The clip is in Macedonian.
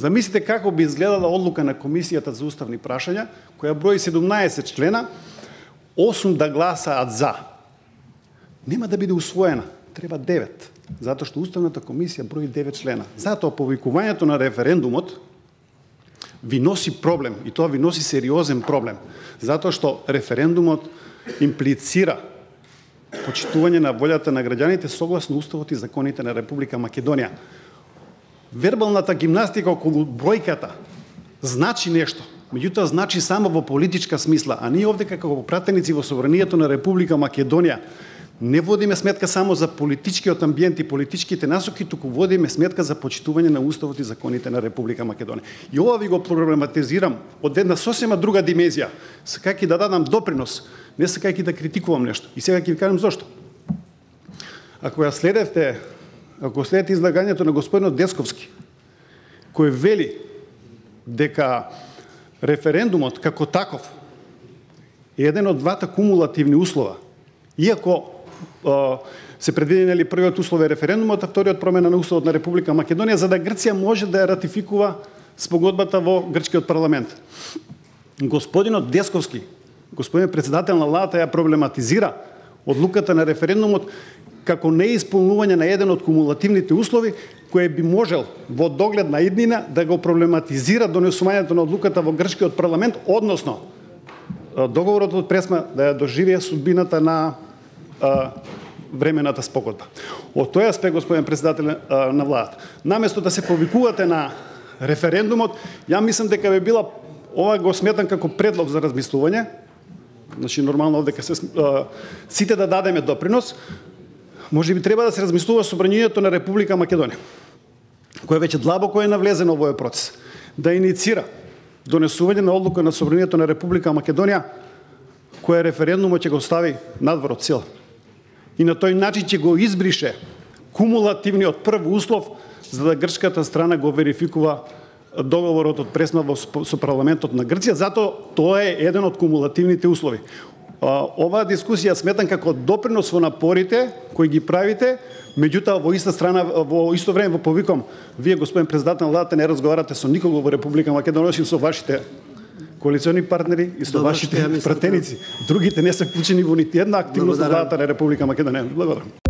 Замислите како би изгледала одлука на Комисијата за уставни прашања, која брои 17 члена, 8 да гласаат за. Нема да биде усвоена, треба 9, затоа што Уставната комисија брои 9 члена. Затоа повикувањето на референдумот ви носи проблем, и тоа ви носи сериозен проблем, затоа што референдумот имплицира почитување на волјата на граѓаните согласно Уставот и законите на Република Македонија. Вербалната гимнастика околу бројката значи нешто, меѓутоа значи само во политичка смисла, а ние овде како пратеници во собранието на Република Македонија не водиме сметка само за политичкиот амбиент и политичките насоки, туку водиме сметка за почитување на Уставот и законите на Република Македонија. И ова ви го проблематизирам од една сосема друга димензија, сакајќи да дадам допринос, не сакајќи да критикувам нешто. И сега ќе ви кажам зошто. Ако следите излагањето на господинот Десковски, кој вели дека референдумот како таков е еден од двата кумулативни услова, иако се предвидени првиот услов е референдумот, а вториот промена на Уставот на Република Македонија, за да Грција може да ја ратификува спогодбата во грчкиот парламент. Господинот Десковски, господин председател на владата, ја проблематизира одлуката на референдумот како неисполнување на еден од кумулативните услови, кој би можел во догледна иднина да го проблематизира донесувањето на одлуката во грчкиот парламент, односно договорот од Пресма да ја доживее судбината на времената спогодба. Од тој аспект, господин председател на владата, наместо да се повикувате на референдумот, ја мислам дека би била, ова го сметам како предлог за размислување, значи нормално овде сите да дадеме допринос, може би треба да се размислува собранието на Република Македонија, кој веќе длабоко е навлезено во овој процес, да иницира донесување на одлука на собранието на Република Македонија, која референдумот ќе го стави надвор од сила. И на тој начин ќе го избрише кумулативниот прв услов за да грчката страна го верификува договорот од Пресма со парламентот на Грција, затоа тоа е еден од кумулативните услови. Оваа дискусија сметам како допринос во напорите кои ги правите, меѓутоа во исто време во повиком, вие, господин председател на владата, не разговарате со никого во Република Македонија, осим со вашите коалициони партнери и со вашите пратеници. Другите не се вклучени во нити една активност на владата на Република Македонија. Благодарам.